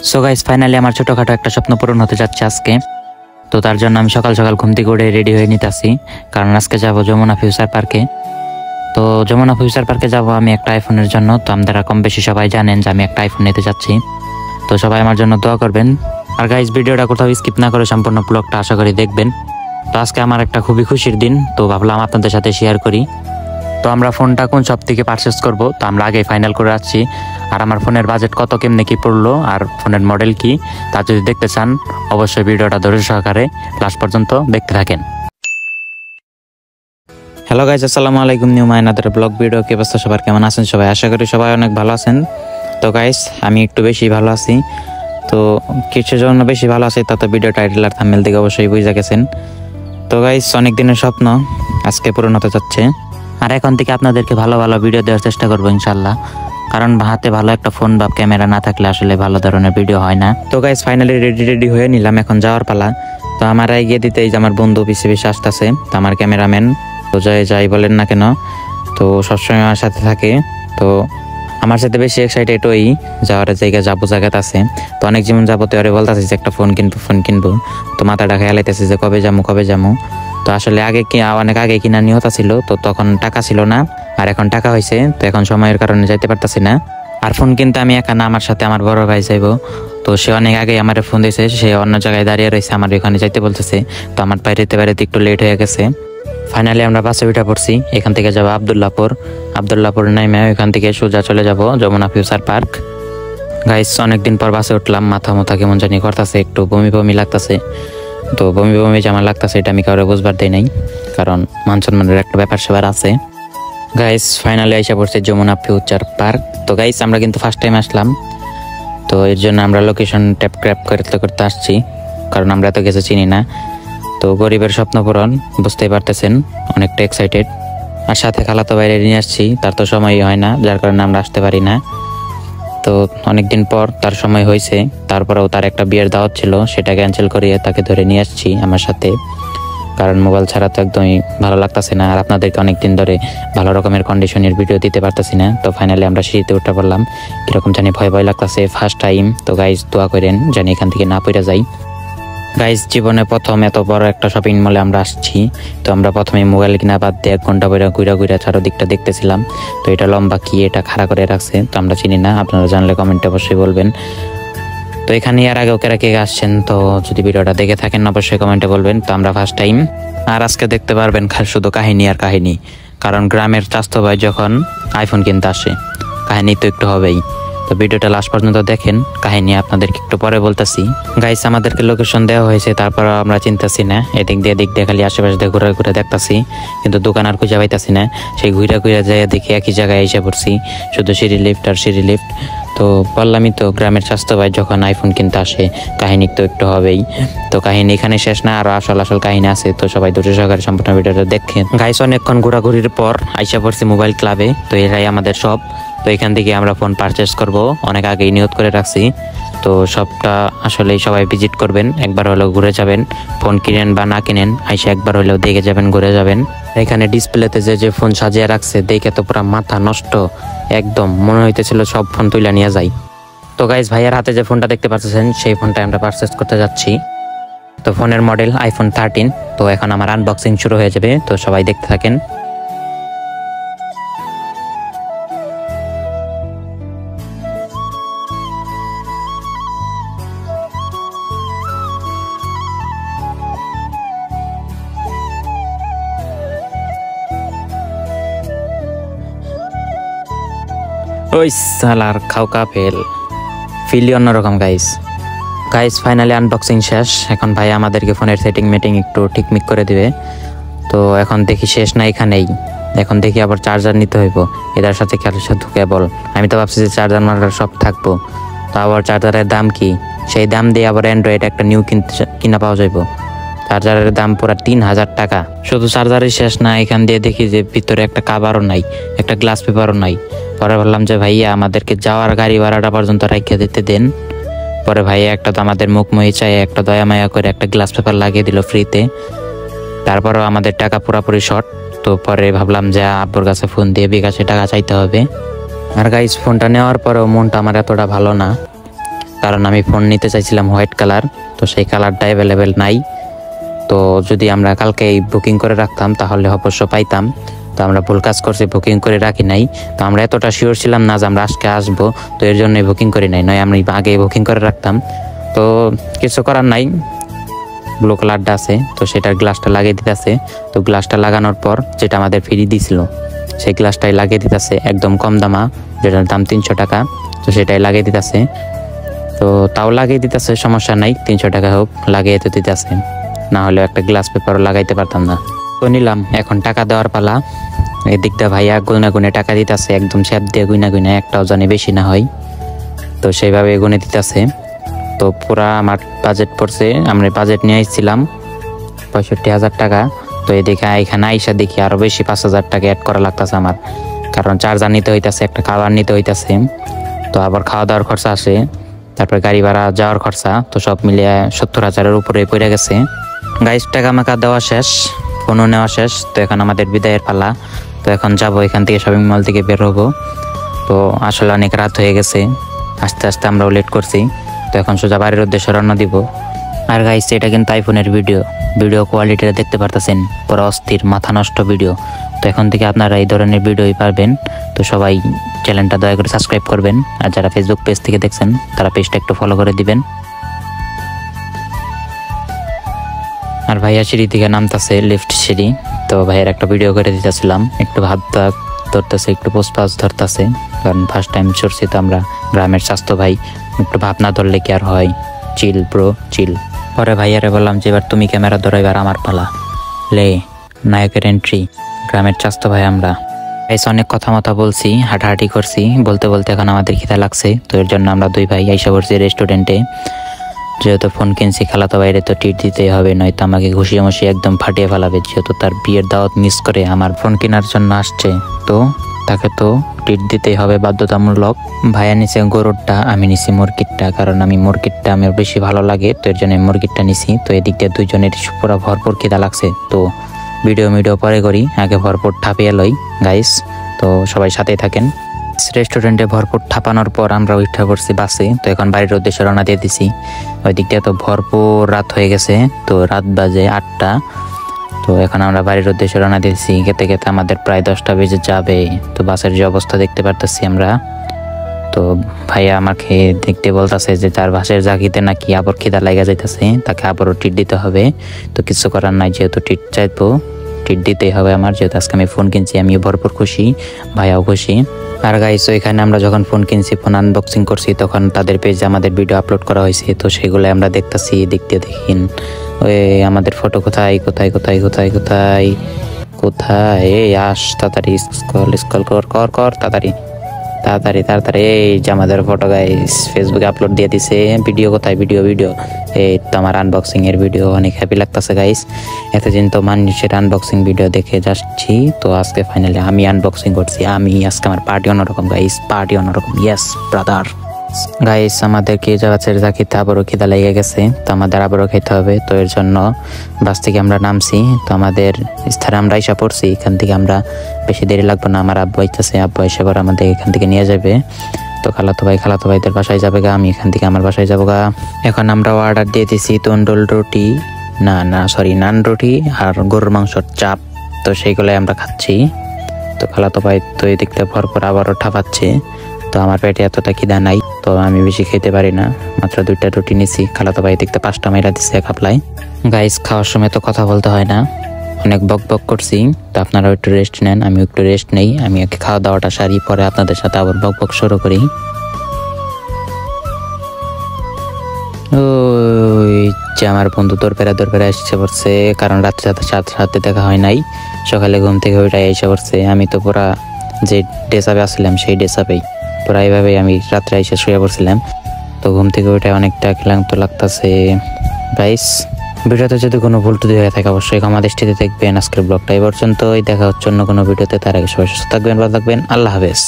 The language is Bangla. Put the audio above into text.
সো গাইস ফাইনালি আমার ছোটখাটো একটা স্বপ্ন পূরণ হতে যাচ্ছে আজকে। তো তার জন্য আমি সকাল সকাল ঘুম থেকে উঠে রেডি হয়ে নিতেছি, কারণ আজকে যাব যমুনা ফিউচার পার্কে। তো যমুনা ফিউচার পার্কে যাব আমি একটা আইফোনের জন্য। তো আপনারা কম বেশি সবাই জানেন যে আমি একটা আইফোন নিতে যাচ্ছি। তো সবাই আমার জন্য দোয়া করবেন। আর গাইস ভিডিওটা কোথাও স্কিপ না করে সম্পূর্ণ ব্লগটা আশা করি দেখবেন। তো আজকে আমার একটা খুবই খুশির দিন, তো ভাবলাম আপনাদের সাথে শেয়ার করি। তো আমরা ফোনটা কোন শপ থেকে পারচেস করব, তো আমরা আগে ফাইনাল করে রাখছি। আর আমার ফোনের বাজেট কত কেমনে কি পড়লো আর ফোনের মডেল কি, তা যদি দেখতে চান অবশ্যই ভিডিওটা ধৈর্য সহকারে লাস্ট পর্যন্ত দেখতে থাকেন। হ্যালো গাইস, আসসালামু আলাইকুম। নিউ মাইনাদের ব্লগ ভিডিও কি অবস্থা সবার, কেমন আছেন সবাই? আশা করি সবাই অনেক ভালো আছেন। তো গাইস আমি একটু বেশি ভালো আছি। তো কিছুর জন্য বেশি ভালো আছি তা তো ভিডিও টাইটেল আর থাম্বনেল থেকে অবশ্যই বুঝে গেছেন। তো গাইস অনেক দিনের স্বপ্ন আজকে পূরণ হতে যাচ্ছে। আর এখন থেকে আপনাদেরকে ভালো ভালো ভিডিও দেওয়ার চেষ্টা করবো ইনশাল্লাহ, কারণ হাতে ভালো একটা ফোন বা ক্যামেরা না থাকলে আসলে ভালো ধরনের ভিডিও হয় না। তো গাইস ফাইনালি রেডি হয়ে নিলাম, এখন যাওয়ার পালা। তো আমার এগিয়ে দিতে এই যে আমার বন্ধু পিছে পিছে আসতেছে, তো আমার ক্যামেরাম্যান। তো যাই বলেন না কেন, তো সবসময় আমার সাথে থাকে। তো আমার সাথে বেশি এক্সাইটেড ওই যাওয়ার জায়গাতে আছে। তো অনেক যেমন যাবো তো বলতেছে যে একটা ফোন কিনবো। তো মাথাটা খেয়ালাইতেছে যে কবে যাবো। তো আসলে অনেক আগে কিনা নিয়ত ছিল, তো তখন টাকা ছিল না, আর এখন টাকা হয়েছে। তো এখন সময়ের কারণে যাইতে পারতাছি না। আর ফোন কিনতে আমি একা না, আমার সাথে আমার বড় ভাই যাইবো। তো সে অনেক আগে আমার ফোন দিয়েছে, সে অন্য জায়গায় দাঁড়িয়ে রয়েছে, আমার ওখানে যাইতে বলতেছে। তো আমার বাইরেতে একটু লেট হয়ে গেছে। ফাইনালি আমরা বাসে উঠে পড়ছি, এখান থেকে যাবো আবদুল্লাপুর নাইমে ওইখান থেকে সোজা চলে যাব যমুনা ফিউচার পার্ক। গাইস অনেকদিন পর বাসে উঠলাম, মাথা কেমন জানি করতেছে, একটু বমি লাগতেছে। তো বমি জামা লাগতেছে, এটা আমি কারো বুঝবার দেই নাই, কারণ মান-সম্মানের একটা ব্যাপার সেবার আছে। গাইস ফাইনালি আইসা পড়ছে যমুনা ফিউচার পার্ক। তো গাইস আমরা কিন্তু ফার্স্ট টাইম আসলাম, তো এর জন্য আমরা লোকেশন ট্যাপ করতে আসছি, কারণ আমরা তো কিছু চিনি না। তো গরিবের স্বপ্ন পূরণ, বুঝতেই পারতেছেন, অনেকটা এক্সাইটেড। আর সাথে খালাতো বাইরে নিয়ে আসছি, তার তো সময়ই হয় না, যার কারণে আমরা আসতে পারি না। তো অনেকদিন পর তার সময় হয়েছে, তারপরেও তার একটা বিয়ের দাওয়াত ছিল, সেটা ক্যান্সেল করিয়ে তাকে ধরে নিয়ে আসছি আমার সাথে, কারণ মোবাইল ছাড়া তো একদমই ভালো লাগতেছে না। আর আপনাদেরকে অনেকদিন ধরে ভালো রকমের কন্ডিশনের ভিডিও দিতে পারতেছি না। তো ফাইনালি আমরা সিঁড়িতে উঠে পড়লাম, কিরকম জানি ভয় লাগতেছে, ফার্স্ট টাইম। তো গাইজ দোয়া করেন জানি এখান থেকে না পড়ে যাই। গাইজ জীবনে প্রথম এত বড় একটা শপিং মলে আমরা আসছি। তো আমরা প্রথমে মোবাইল কিনা বাদ দিয়ে 1 ঘন্টা ঘুরা চারদিকটা দেখতেছিলাম। তো এটা লম্বা কি, এটা খাড়া করে রাখছে, তো আমরা চিনি না, আপনারা জানলে কমেন্টে অবশ্যই বলবেন। তো এখানে আর আগে কে আসছেন, তো যদি ভিডিওটা দেখে থাকেন অবশ্যই কমেন্টে বলবেন। তো আমরা ফার্স্ট টাইম, আর আজকে দেখতে পারবেন শুধু কাহিনী আর কাহিনী, কারণ গ্রামের চাস্তো ভাই যখন আইফোন কিনতে আসে কাহিনী তো একটু হবেই। তো ভিডিওটা লাস্ট পর্যন্ত দেখেন, কাহিনী আপনাদেরকে একটু পরে বলতেছি। গাইস আমাদেরকে লোকেশন দেওয়া হয়েছে, তারপর আমরা চিন্তাছি না, এদিক দিয়ে খালি আশেপাশে দিয়ে ঘুরে দেখতেছি, কিন্তু দোকান আর খুঁজে পাইতাছি না। সেই ঘুরে যায় দেখি একই জায়গায় এসে পড়ছি, শুধু সিঁড়ি লিফট। তো বললামই তো, গ্রামের স্বাস্থ্য ভাই যখন আইফোন কিনতে আসে কাহিনী তো একটু হবেই। তো কাহিনী এখানে শেষ না, আরো আসল কাহিনী আছে। তো সবাই ধৈর্য সহকারে সম্পূর্ণ ভিডিওটা দেখেন। গাইস অনেকক্ষণ ঘোরাঘুরির পর আইসা পড়ছি মোবাইল ক্লাবে। তো এরাই আমাদের সব। তো এখান থেকে আমরা ফোন পারচেস করব, অনেক আগেই নিয়ত করে রাখছি। তো সবটা আসলে সবাই ভিজিট করবেন, একবার হলেও ঘুরে যাবেন। ফোন কিনেন বা না কিনেন আইসা একবার হলেও দেখে যাবেন, ঘুরে যাবেন। এখানে ডিসপ্লেতে যে ফোন সাজিয়ে রাখছে দেখে তো পুরো মাথা নষ্ট, একদম মনে হইতেছিল সব ফোন তুলে নিয়ে যাই। তো গাইস ভাইয়ের হাতে যে ফোনটা দেখতে পাচ্ছেন সেই ফোনটা আমরা পারচেস করতে যাচ্ছি। তো ফোনের মডেল আইফোন 13। তো এখন আমার আনবক্সিং শুরু হয়ে যাবে, তো সবাই দেখতে থাকেন। ওই সালার খাওকা ফিলি অন্যরকম। গাইস ফাইনালি আনবক্সিং শেষ, এখন ভাই আমাদেরকে ফোনের সেটিং একটু ঠিকমিক করে দিবে। তো এখন দেখি শেষ না এখানেই, এখন দেখি আবার চার্জার নিতে হইব, এটার সাথে শুধু কেবল। আমি তো ভাবছি যে চার্জার মার্জার সব থাকবো, তো আবার চার্জারের দাম কি, সেই দাম দিয়ে আবার অ্যান্ড্রয়েড একটা নিউ কিনা পাওয়া যাইব। চার্জারের দাম পুরো 3000 টাকা। শুধু চার্জারই শেষ না, এখান দিয়ে দেখি যে ভিতরে একটা কাভারও নাই, একটা গ্লাস পেপারও নাই। পরে বললাম যে ভাইয়া আমাদেরকে যাওয়ার গাড়ি ভাড়াটা পর্যন্ত রাখিয়ে দিতে দেন। পরে ভাইয়া একটা তো আমাদের মুখময়ী চাই, একটা দয়া মায়া করে একটা গ্লাস পেপার লাগিয়ে দিল ফ্রিতে। তারপরেও আমাদের টাকা পুরাপুরি শর্ট। তো পরে ভাবলাম যে আব্বুর কাছে ফোন দিয়ে বিকাশে টাকা চাইতে হবে। আর গাইস ফোনটা নেওয়ার পরেও মনটা আমার এতটা ভালো না, কারণ আমি ফোন নিতে চাইছিলাম হোয়াইট কালার, তো সেই কালারটা অ্যাভেলেবেল নাই। তো যদি আমরা কালকেই বুকিং করে রাখতাম তাহলে অবশ্য পাইতাম। তো আমরা ভুল কাজ করছি, বুকিং করে রাখি নাই। তো আমরা এতটা শিওর ছিলাম না যে আমরা আজকে আসবো, তো এর জন্যই বুকিং করি নাই, নয় আমি আগে বুকিং করে রাখতাম। তো কিছু করার নাই, ব্লু কালারটা আছে তো সেটার গ্লাসটা লাগিয়ে দিতেছে। তো গ্লাসটা লাগানোর পর যেটা আমাদের ফ্রি দিছিল সেই গ্লাসটাই লাগিয়ে দিতেছে, একদম কম দামা, যেটার দাম 300 টাকা। তো সেটাই লাগিয়ে দিতেছে। তো তাও লাগিয়ে দিতেছে, সমস্যা নাই, 300 টাকা হোক, লাগিয়ে তো দিতেছে, না হলে একটা গ্লাস পেপারও লাগাইতে পারতাম না। তো নিলাম, এখন টাকা দেওয়ার পালা। এদিকটা ভাইয়া গুনে গুনে টাকা দিতেছে, একদম স্যাপ দিয়ে গুনা গুনা, একটাও জানি বেশি না হয়। তো সেইভাবে গুনে দিতেছে। তো পুরা আমার বাজেট পড়ছে, আমরা বাজেট নিয়ে আসছিলাম 65,000 টাকা। তো এদিকে এখানে আইসা দেখি আরও বেশি 5,000 টাকা অ্যাড করা লাগতেছে আমার, কারণ চার্জার নিতে হইতেছে, একটা খাবার নিতে হইতেছে, তো আবার খাওয়া দাওয়ার খরচা আসে, তারপরে গাড়ি ভাড়া যাওয়ার খরচা, তো সব মিলিয়ে 70,000-এর উপরে পড়ে গেছে। গাইস টাকা মাকা দেওয়া শেষ, ফোনও নেওয়া শেষ। তো এখন আমাদের বিদায়ের পালা। তো এখন যাবো এখান থেকে, শপিং মল থেকে বের হবো। তো আসলে অনেক রাত হয়ে গেছে, আস্তে আস্তে আমরাও লেট করছি। তো এখন সোজা বাড়ির উদ্দেশ্যে রওনা দিব। আর গাইস এটা কিন্তু আইফোনের ভিডিও কোয়ালিটিটা দেখতে পারতেছেন, পুরো অস্থির, মাথা নষ্ট ভিডিও। তো এখন থেকে আপনারা এই ধরনের ভিডিওই পারবেন। তো সবাই চ্যানেলটা দয়া করে সাবস্ক্রাইব করবেন, আর যারা ফেসবুক পেজ থেকে দেখছেন তারা পেজটা একটু ফলো করে দিবেন। আর ভাইয়া সিঁড়ি থেকে নামতেছে, লিফট সিঁড়ি। তো ভাইয়ের একটা ভিডিও করে দিতেছিলাম, একটু ভাত ধরতেছে, একটু পোস্ট ধরতেছে, কারণ ফার্স্ট টাইম চড়ছি তো আমরা, গ্রামের স্বাস্থ্য ভাই, একটু ভাব না ধরলে কি আর হয়, চিল ব্রো চিল। পরে ভাইয়ারে বললাম যে এবার তুমি ক্যামেরা ধরো, এবার আমার পালা, লে নায়কের এন্ট্রি, গ্রামের স্বাস্থ্য ভাই আমরা। এসে অনেক কথা বলছি, হাঁটাহাঁটি করছি, বলতে বলতে এখন আমাদের খিদা লাগছে। তো এর জন্য আমরা দুই ভাই আইসা পড়ছি রেস্টুরেন্টে। যেহেতু ফোন কিনছি, খালাতো বাইরে তো ট্রিট দিতেই হবে, নয়তো আমাকে ঘুষিয়ে মুষিয়ে একদম ফাটিয়ে ফেলাবে। যেহেতু তার বিয়ের দাওয়াত মিস করে আমার ফোন কেনার জন্য আসছে, তো তাকে তো ট্রিট দিতেই হবে বাধ্যতামূলক। ভাইয়া নিছে গরুরটা, আমি নিছি মুরগিরটা, কারণ আমি মুরগিরটা আমার বেশি ভালো লাগে, তো এর জন্য মুরগিরটা নিছি। তো এদিক দিয়ে দুইজনের পুরো ভরপুর খিদা লাগছে। তো ভিডিও পরে করি, আগে ভরপুর ঠাপিয়ে লই গাইস। তো সবাই সাথেই থাকেন। রেস্টুরেন্টে ভরপুর ঠাপানোর পর আমরা উঠা পড়ছি বাসে। তো এখন বাড়ির উদ্দেশ্যে রওনা দিয়ে দিছি। ওই দিক দিয়ে তো ভরপুর রাত হয়ে গেছে, তো রাত বাজে 8টা। তো এখন আমরা বাড়ির উদ্দেশ্যে রওনা দিয়েছি, খেতে খেতে আমাদের প্রায় 10টা বেজে যাবে। তো বাসের যে অবস্থা দেখতে পারতেছি আমরা। তো ভাইয়া আমাকে দেখতে বলতেছে যে তার বাসের জাগিতে নাকি আবার খিদা লাগা যাইতেছে, তাকে আবারও ট্রিট দিতে হবে। তো কিছু করার নাই, যেহেতু ট্রিট চাইবো, ট্রিট দিতেই হবে আমার। যেহেতু আজকে আমি ফোন কিনছি, আমিও ভরপুর খুশি, ভাইয়াও খুশি। আর গাইস ওইখানে আমরা যখন ফোন কিনছি, ফোন আনবক্সিং করছি, তখন তাদের পেজে আমাদের ভিডিও আপলোড করা হয়েছে। তো সেগুলো আমরা দেখতেছি, দেখতে দেখিন ওই আমাদের ফটো কোথায় কোথায় কোথায় কোথায় কোথায় কোথায়, এই আস তাড়াতাড়ি, স্ক্রল কর তাড়াতাড়ি তাড়াতাড়ি তাড়াতাড়ি। এই যে আমাদের ফটো গাইস ফেসবুকে আপলোড দিয়ে দিছে। ভিডিও কোথায়, ভিডিও এই তো আমার আনবক্সিং এর ভিডিও। অনেক হ্যাপি লাগতেছে গাইস, এতদিন তো মানুষের আনবক্সিং ভিডিও দেখে যাচ্ছি, তো আজকে ফাইনালি আমি আনবক্সিং করছি। আজকে আমার পার্টি অন্যরকম গাইস, পার্টি অন্যরকম। Yes brother. গাইস আমাদেরকে যাওয়ার জাকিতে আবারও খিদা লেগে গেছে, তো আমাদের আবারও খেতে হবে। তো এর জন্য বাস থেকে আমরা নামছি, তো আমাদের স্থানে আমরা এসে পড়ছি। এখান থেকে আমরা বেশি দেরি লাগবে না, আমার আব্বু আইতেছে, আব্বু এসে পর আমাদের এখান থেকে নিয়ে যাবে। তো খালাতো ভাইদের বাসায় যাবে গা, আমি এখান থেকে আমার বাসায় যাবো গা। এখন আমরা অর্ডার দিয়ে দিছি তন্দুর রুটি, নান রুটি আর গরুর মাংসর চাপ। তো সেইগুলোই আমরা খাচ্ছি। তো খালাতো ভাই তো এই দিকটা ভরপুর আবারও ঠাপাচ্ছে। তো আমার পেটে এতটা খিদা নাই, তো আমি বেশি খেতে পারি না, মাত্র 2টা রুটি নিছি। খালাতো ভাই দেখতে 5টা মাইরা দিচ্ছে এক হাপলায়। গাইস খাওয়ার সময় তো কথা বলতে হয় না, অনেক বক করছি, তো আপনারাও একটু রেস্ট নেন, আমি একটু রেস্ট নেই। আমি খাওয়া দাওয়াটা সারি, পরে আপনাদের সাথে আবার বক শুরু করি। ওই যে আমার বন্ধু দরপেরা এসে পড়ছে, কারণ রাত্রে সাথে দেখা হয় নাই, সকালে ঘুম থেকে ওইটাই এসে পড়ছে। আমি তো পুরা যে ডেসাপে আসছিলাম সেই ডেসাপেই পুরা এইভাবেই আমি রাত্রে এসে শুয়ে পড়ছিলাম। তো ঘুম থেকে ওইটাই অনেকটা ক্লান্ত লাগতেছে গাইস। ভিডিওতে যদি কোনো ভুল টুটি হয়ে থাকে অবশ্যই ক্ষমা দৃষ্টিতে দেখবেন। আজকের ব্লগটা এই পর্যন্তই, দেখা হচ্ছে অন্য কোনো ভিডিওতে। তার আগে সবাই সুস্থ থাকবেন, ভালো থাকবেন, আল্লাহ হাফেজ।